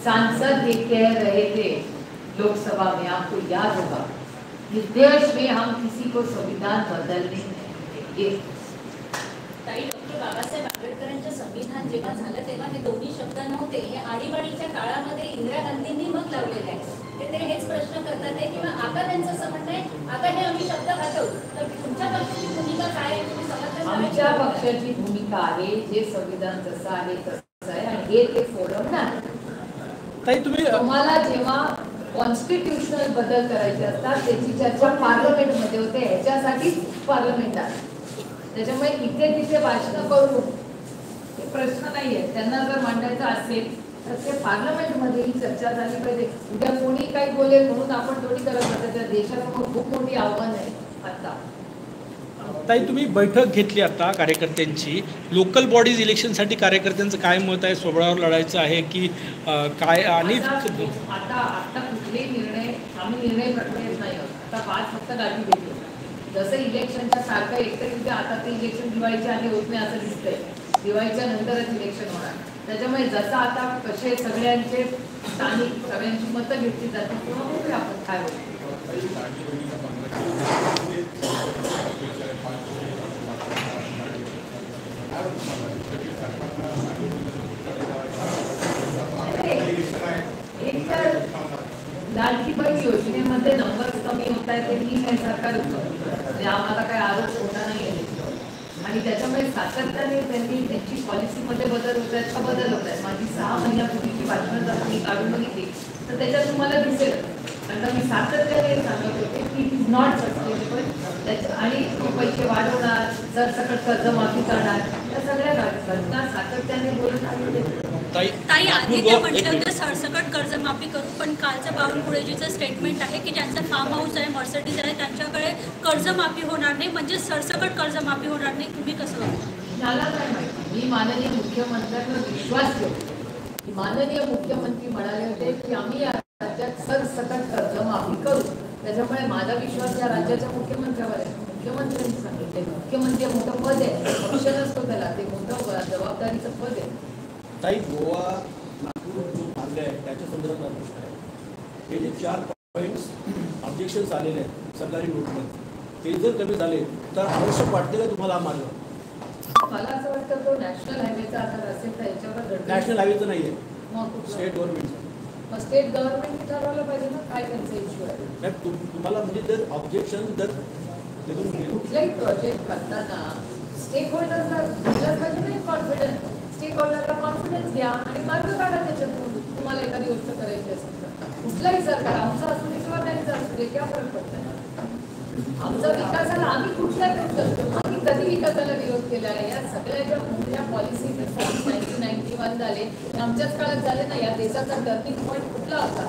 सांसद ये कह रहे थे लोकसभा में, आपको याद होगा, इस देश में हम किसी को संविधान बदलने नहीं देंगे। डॉक्टर बाबासाहेब आंबेडकरांचं संविधान जेव्हा झालं तेव्हा हे दोन्ही शब्द नव्हते, हे आणीबाणीच्या काळामध्ये इंदिरा गांधींनी मग लावलेले आहे। ते हेच प्रश्न करतात आहे किंवा आता त्यांचं असं म्हणणं आहे आता हे आम्ही शब्द हटवू, तर तुमच्या पक्षाची भूमिका काय आहे, तुम्ही समर्थन? आमच्या पक्षाची भूमिका आहे जे संविधान जसं आहे तसं आहे आणि हे ते फोरम नाही। तुम्हाला जेव्हा कॉन्स्टिट्यूशनल बदल करायचे असतात त्याची चर्चा पार्लमेंटमध्ये होते, ह्याच्यासाठीच पार्लमेंट आहे। त्याच्यामुळे इथे तिथे भाषण करू हे प्रश्न नाहीये, त्यांना जर मांडायचं असेल तर ते पार्लमेंटमध्ये ही चर्चा झाली पाहिजे। उद्या कोणी काही बोलेल म्हणून आपण थोडी करत असतो, त्या देशासमोर खूप मोठी आव्हान आहे आता। ताई, तुम्ही बैठक घेतली आता कार्यकर्त्यांची, लोकल बॉडीज इलेक्शनसाठी कार्यकर्त्यांचं काय मत आहे? स्वबळावर लढायचं आहे की काय? आणि आता कुठलेही निर्णय आम्ही निर्णय प्रक्रियेत नाही आहोत, आता 5 फक्त गाठी घेतली। जसं इलेक्शनच्या सारखं एकतरी आता ते इलेक्शन दिवाळीच्या आधी होत नाही असं दिसतंय, दिवाळीच्या नंतरच इलेक्शन होणार। त्याच्यामुळे जसं आता कसे सगळ्यांचे स्थानिक सगळ्यांची मतं घेतली जातील तेव्हा बघूया आपण काय होतं। लाडकी बहीण योजनेमध्ये नंबर कमी होत आहे ते ठीक आहे, सरकार म्हणजे आम्हाला काही आरोप होता नाही आहे आणि त्याच्यामुळे सातत्याने त्यांनी त्यांची पॉलिसीमध्ये बदल होत आहेत का बदल होत आहेत। माझी 6 महिन्यापूर्वीची बातमी जर तुम्ही काढून बघितली तर त्याच्यात तुम्हाला दिसेल, कारण मी सातत्याने सांगत होते की इट इज नॉट सस्टेनेबल आणि पैसे वाढवणार, सरसकट कर्जमाफी करणार, या सगळ्या घटना सातत्याने बोलत आलेले। ताई, आधी ते म्हटलं की सरसकट कर्जमाफी करू, पण कालचं बावनकुळेजीचं स्टेटमेंट आहे की ज्यांचं फार्म हाऊस आहे, मर्सिडीज आहे, त्यांच्याकडे कर्जमाफी होणार नाही, म्हणजे सरसकट कर्जमाफी होणार नाही। तुम्ही कसं बघता? मला काय माहिती, मी माननीय मुख्यमंत्र्यांवर विश्वास ठेवतो की माननीय मुख्यमंत्री म्हणाले होते की आम्ही या राज्यात सरसकट कर्जमाफी करू, त्याच्यामुळे माझा विश्वास या राज्याच्या मुख्यमंत्र्यावर आहे। मुख्यमंत्र्यांनी सांगितले, मुख्यमंत्री मोठं पद आहे, पक्ष नसतो त्याला, ते मोठं जबाबदारीचं पद आहे। ताई, गोवा नागपूर जो मार्ग आहे त्याच्या संदर्भात हे जे 4 पॉईंट्स ऑब्जेक्शन्स आलेले आहेत सरकारी नोटमध्ये, ते जर कमी झाले तर आवश्यक वाटते का तुम्हाला मार्ग? मला असं वाटतं तो नॅशनल हायवेचा आधार असेल तर याच्यावर नॅशनल हायवेचं नाही आहे, मग स्टेट गव्हर्नमेंटचं। मग स्टेट गव्हर्नमेंट ठरवलं पाहिजे ना काय त्यांचा इश्यू आहे। नाही, तुम्हाला म्हणजे जर ऑब्जेक्शन जर कुठलाही प्रोजेक्ट करताना स्टेक होल्डर्सला दिलं पाहिजे ना कॉन्फिडन्स, स्टेक होल्डरला कॉन्फिडन्स घ्या आणि मार्ग काढा त्याच्यातून। तुम्हाला एखादी गोष्ट करायची असेल तर कुठलाही सरकार, आमचं असू दे किंवा त्यांचं असू दे, क्या फरक पडत नाही। आमचा विकासाला आम्ही कुठल्याही गोष्ट आम्ही कधी विकासाला विरोध केला आहे? या सगळ्या ज्या मोठ्या पॉलिसी 1991 झाले आमच्याच काळात झाले ना। या देशाचा टर्निंग पॉईंट कुठला होता?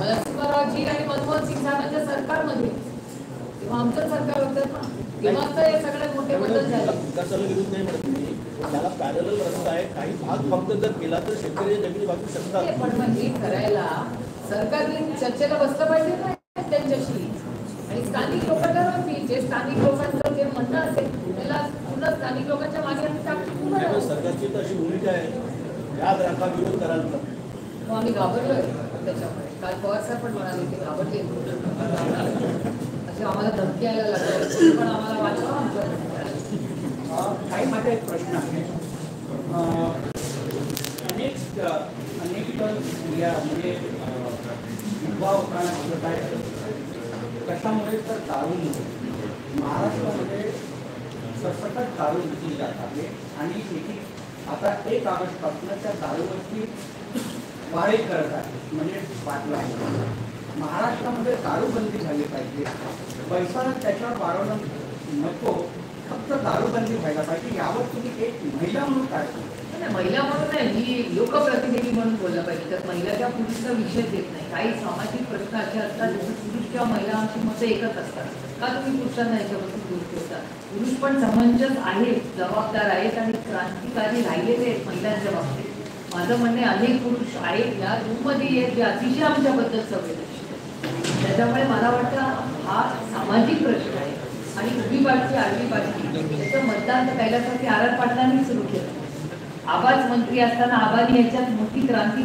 नरसिंहरावजी आणि मनमोहन सिंग साहेबांच्या सरकारमध्ये, तेव्हा आमचं सरकार होतं ना, तेव्हा तर हे सगळे मोठे बदल झाले। विकासाला विरोध नाही म्हणत मी, त्याला पॅरलल रस्ता आहे, काही भाग फक्त जर केला तर शेतकरी जमिनी वाचू शकतात। पण म्हणजे करायला सरकारने चर्चेला बसलं पाहिजे ना त्यांच्याशी, आणि स्थानिक लोक ठरवतील, जे स्थानिक लोकांचं जे म्हणणं असेल त्याला पुन्हा स्थानिक लोकांच्या मागे आम्ही सरकारची तर अशी भूमिका आहे, याद राखा विरोध कराल तर मग आम्ही घाबरलोय त्याच्यामुळे। काल पवार साहेब पण म्हणाले की घाबरले, असे आम्हाला धमकी यायला लागली, पण आम्हाला वाचवा आमच्या। काही माझा एक प्रश्न आहे, अनेक स्त्रिया म्हणजे विधवा होताना काय कशामुळे तर दारूमुळे महाराष्ट्रामध्ये सरसकट दारू विकली जात आहे आणि आता 1 ऑगस्टपासून त्या दारूवरची वाढ करत आहे, म्हणजे बाटला आहे। महाराष्ट्रामध्ये दारूबंदी झाली पाहिजे, पैसा त्याच्यावर वाढवणं नको, फक्त दारूबंदी व्हायला पाहिजे। यावर तुम्ही एक महिला म्हणून काय? महिला म्हणून नाही, मी लोकप्रतिनिधी म्हणून बोललं पाहिजे। तर महिला त्या पुरुषचा विषय देत नाही, काही सामाजिक प्रश्न असे असतात जसं पुरुष किंवा महिला आमची मतं एकच असतात, का तुम्ही पुरुषांना याच्यापासून दूर ठेवता? पुरुष पण समंजस आहेत, जबाबदार आहेत आणि क्रांतिकारी राहिलेले आहेत महिलांच्या बाबतीत। माझं म्हणणे अनेक पुरुष आहेत या रूममध्ये आहेत जे अतिशय आमच्याबद्दल संवेदनशील आहेत, त्याच्यामुळे मला वाटतं हा सामाजिक प्रश्न आहे आणि उभी पार्टी आडवी पार्टी त्याचं मतदान तर कैलासवासी आर आर पाटलांनी सुरू केलं। आवाज मंत्री असताना आबांनी याच्यात मोठी क्रांती